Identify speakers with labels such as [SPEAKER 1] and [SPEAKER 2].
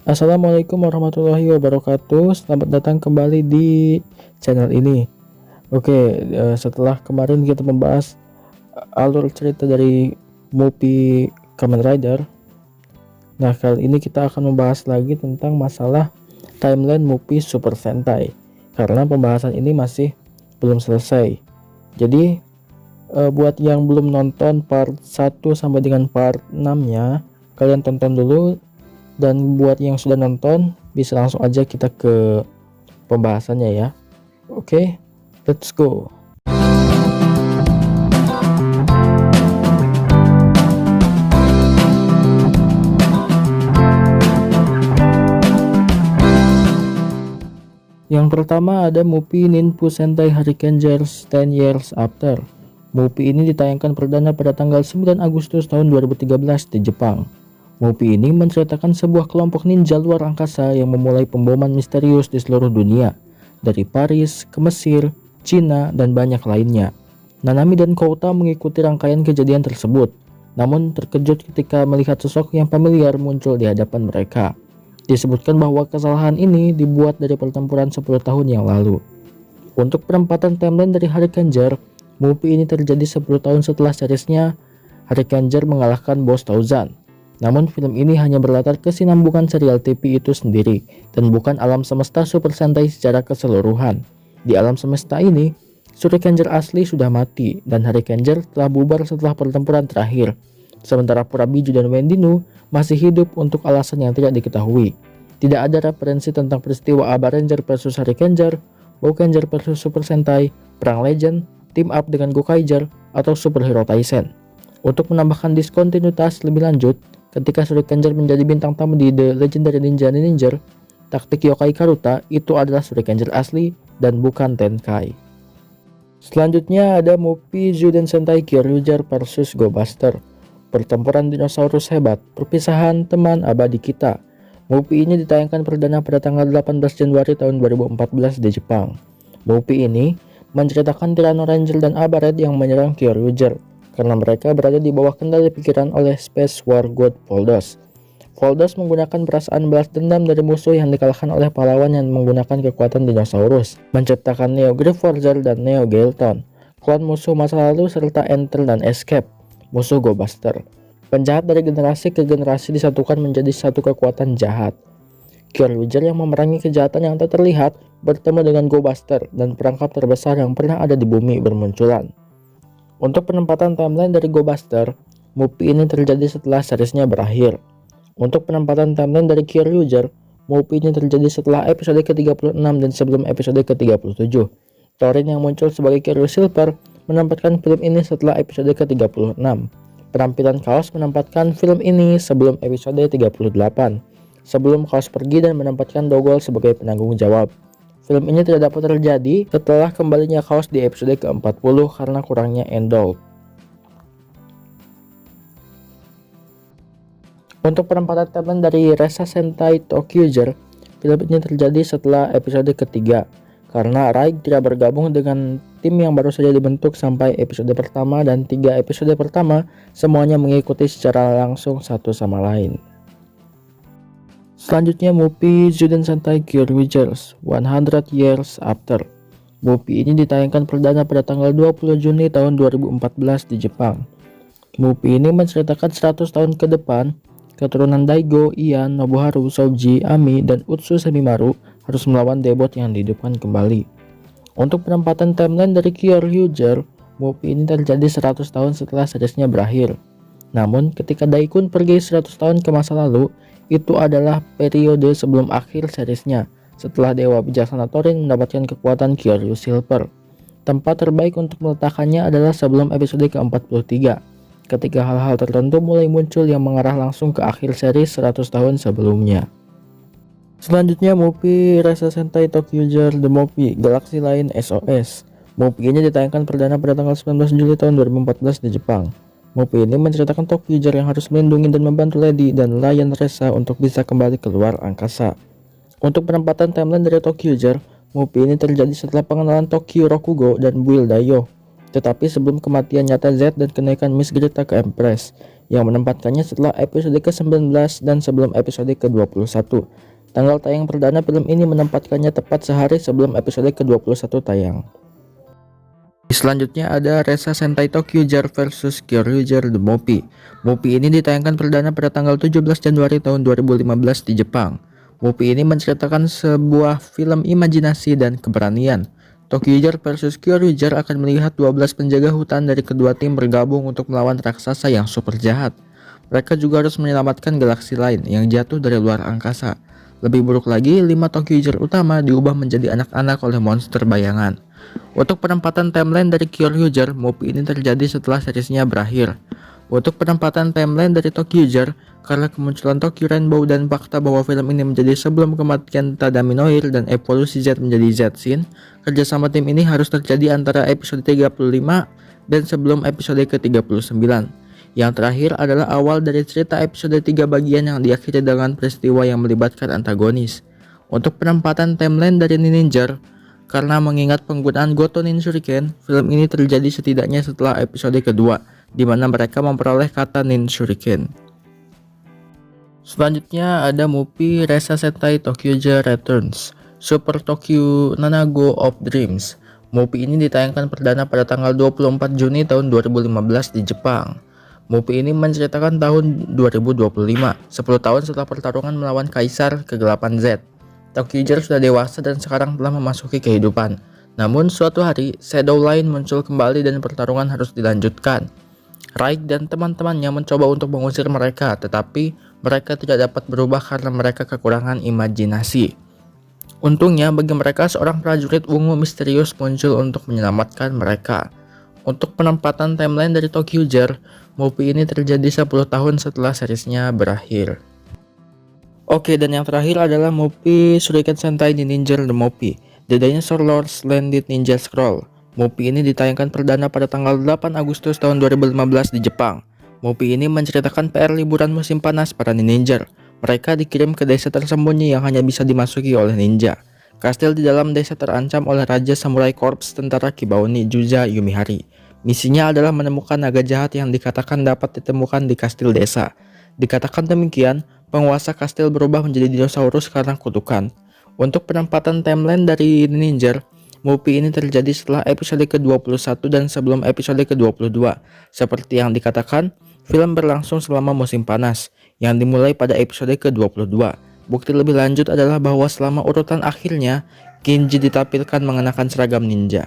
[SPEAKER 1] Assalamualaikum warahmatullahi wabarakatuh. Selamat datang kembali di channel ini. Setelah kemarin kita membahas alur cerita dari movie Kamen Rider. Nah, kali ini kita akan membahas lagi tentang masalah timeline movie Super Sentai. Karena pembahasan ini masih belum selesai. Jadi, buat yang belum nonton part 1 sampai dengan part 6-nya, kalian tonton dulu. Dan buat yang sudah nonton, bisa langsung aja kita ke pembahasannya ya. Oke, let's go. Yang pertama ada movie Ninpu Sentai Hurricanger's 10 Years After. Movie ini ditayangkan perdana pada tanggal 9 Agustus tahun 2013 di Jepang. Movie ini menceritakan sebuah kelompok ninja luar angkasa yang memulai pemboman misterius di seluruh dunia, dari Paris ke Mesir, Cina, dan banyak lainnya. Nanami dan Kouta mengikuti rangkaian kejadian tersebut, namun terkejut ketika melihat sosok yang familiar muncul di hadapan mereka. Disebutkan bahwa kesalahan ini dibuat dari pertempuran 10 tahun yang lalu. Untuk penempatan timeline dari Hurricaneger, movie ini terjadi 10 tahun setelah seriesnya Hurricaneger mengalahkan Boss Tauzan. Namun film ini hanya berlatar kesinambungan serial TV itu sendiri dan bukan alam semesta Super Sentai secara keseluruhan. Di alam semesta ini, Hurricaneger asli sudah mati dan Hurricaneger telah bubar setelah pertempuran terakhir. Sementara Purabiju dan Wendinu masih hidup untuk alasan yang tidak diketahui. Tidak ada referensi tentang peristiwa Aba Ranger versus Hurricaneger, Goukanger versus Super Sentai, Perang Legend, Team Up dengan Gokaiger, atau Superhero Taisen. Untuk menambahkan diskontinuitas lebih lanjut, ketika Hurricaneger menjadi bintang tamu di The Legendary Ninja Ninja, taktik Yokai Karuta itu adalah Hurricaneger asli dan bukan Tenkai. Selanjutnya ada movie Zuden Sentai Kyoryuger versus Go Buster. Pertempuran dinosaurus hebat, perpisahan teman abadi kita. Movie ini ditayangkan perdana pada tanggal 18 Januari tahun 2014 di Jepang. Movie ini menceritakan Tyranno Ranger dan Aba Red yang menyerang Kyoryuger karena mereka berada di bawah kendali pikiran oleh Space War God Voldos. Voldos menggunakan perasaan balas dendam dari musuh yang dikalahkan oleh pahlawan yang menggunakan kekuatan dinosaurus, menciptakan Neo Greyforger dan Neo Galeton, klon musuh masa lalu serta Enter dan Escape, musuh Go Buster. Penjahat dari generasi ke generasi disatukan menjadi satu kekuatan jahat. Kyoryuger yang memerangi kejahatan yang tak terlihat bertemu dengan Go Buster dan perangkap terbesar yang pernah ada di bumi bermunculan. Untuk penempatan timeline dari Go Buster, movie ini terjadi setelah seriesnya berakhir. Untuk penempatan timeline dari Kyoryuger, movie ini terjadi setelah episode ke-36 dan sebelum episode ke-37. Torin yang muncul sebagai Kyoryu Silver menempatkan film ini setelah episode ke-36. Penampilan Chaos menempatkan film ini sebelum episode 38. Sebelum Chaos pergi dan menempatkan Dogol sebagai penanggung jawab. Film ini tidak dapat terjadi setelah kembalinya Chaos di episode ke-40 karena kurangnya Endol. Untuk penempatan timeline dari Resa Sentai Tokyoger, film ini terjadi setelah episode ketiga karena Raig tidak bergabung dengan tim yang baru saja dibentuk sampai episode pertama, dan 3 episode pertama semuanya mengikuti secara langsung satu sama lain. Selanjutnya movie Zuden Sentai Kyoryuger's 100 Years After. Movie ini ditayangkan perdana pada tanggal 20 Juni tahun 2014 di Jepang. Movie ini menceritakan 100 tahun ke depan, keturunan Daigo, Ian, Nobuharu, Shoji, Ami, dan Utsu Semimaru harus melawan Debot yang dihidupkan kembali. Untuk penempatan timeline dari Kyoryuger, movie ini terjadi 100 tahun setelah seriesnya berakhir. Namun, ketika Daikun pergi 100 tahun ke masa lalu, itu adalah periode sebelum akhir seriesnya, setelah Dewa Bijaksana Torin mendapatkan kekuatan Kyoryu Silver. Tempat terbaik untuk meletakkannya adalah sebelum episode ke-43, ketika hal-hal tertentu mulai muncul yang mengarah langsung ke akhir seri 100 tahun sebelumnya. Selanjutnya movie Resa Sentai Tokyoger The Movie Galaksi Lain SOS. Movie ini ditayangkan perdana pada tanggal 19 Juli tahun 2014 di Jepang. Movie ini menceritakan Tokyoger yang harus melindungi dan membantu Lady dan Lion Resa untuk bisa kembali keluar angkasa. Untuk penempatan timeline dari Tokyoger, movie ini terjadi setelah pengenalan Tokyo Rokugo dan Build Dayo. Tetapi sebelum kematian nyata Z dan kenaikan Miss Greta ke Empress, yang menempatkannya setelah episode ke-19 dan sebelum episode ke-21. Tanggal tayang perdana film ini menempatkannya tepat sehari sebelum episode ke-21 tayang. Selanjutnya ada Ressa Sentai Tokyo-jar vs Kyoryuger The Movie. Movie ini ditayangkan perdana pada tanggal 17 Januari tahun 2015 di Jepang. Movie ini menceritakan sebuah film imajinasi dan keberanian. Tokyo-jar vs Kyoryuger akan melihat 12 penjaga hutan dari kedua tim bergabung untuk melawan raksasa yang super jahat. Mereka juga harus menyelamatkan galaksi lain yang jatuh dari luar angkasa. Lebih buruk lagi, 5 Tokyo-jar utama diubah menjadi anak-anak oleh monster bayangan. Untuk penempatan timeline dari Kyoryuger, movie ini terjadi setelah seriesnya berakhir. Untuk penempatan timeline dari Tokyo-jar, karena kemunculan Tokyo Rainbow dan fakta bahwa film ini menjadi sebelum kematian Tadami Noir dan evolusi Z menjadi Z-Scene, kerjasama tim ini harus terjadi antara episode 35 dan sebelum episode ke-39. Yang terakhir adalah awal dari cerita episode 3 bagian yang diakhiri dengan peristiwa yang melibatkan antagonis. Untuk penempatan timeline dari Ninja, karena mengingat penggunaan Goto Nin Shuriken, film ini terjadi setidaknya setelah episode kedua, di mana mereka memperoleh kata Nin Shuriken. Selanjutnya ada movie Ressa Sentai Tokyo-jar Returns, Super Tokyo Nanago of Dreams. Movie ini ditayangkan perdana pada tanggal 24 Juni tahun 2015 di Jepang. Movie ini menceritakan tahun 2025, 10 tahun setelah pertarungan melawan Kaisar Kegelapan Z. Tokyo-jar sudah dewasa dan sekarang telah memasuki kehidupan. Namun suatu hari, Shadow Line muncul kembali dan pertarungan harus dilanjutkan. Raik dan teman-temannya mencoba untuk mengusir mereka, tetapi mereka tidak dapat berubah karena mereka kekurangan imajinasi. Untungnya bagi mereka, seorang prajurit ungu misterius muncul untuk menyelamatkan mereka. Untuk penempatan timeline dari Tokyo-jar, movie ini terjadi 10 tahun setelah seriesnya berakhir. Oke, dan yang terakhir adalah movie Shuriken Sentai Ninja The Movie, The Dinosaur Lord Splendid Ninja Scroll. Movie ini ditayangkan perdana pada tanggal 8 Agustus tahun 2015 di Jepang. Movie ini menceritakan PR liburan musim panas para ninja. Mereka dikirim ke desa tersembunyi yang hanya bisa dimasuki oleh ninja. Kastil di dalam desa terancam oleh Raja Samurai Corps Tentara Kibaoni Juza Yumihari. Misinya adalah menemukan naga jahat yang dikatakan dapat ditemukan di kastil desa. Dikatakan demikian, penguasa kastil berubah menjadi dinosaurus karena kutukan. Untuk penempatan timeline dari Ninja, movie ini terjadi setelah episode ke-21 dan sebelum episode ke-22. Seperti yang dikatakan, film berlangsung selama musim panas, yang dimulai pada episode ke-22. Bukti lebih lanjut adalah bahwa selama urutan akhirnya, Kinji ditampilkan mengenakan seragam ninja.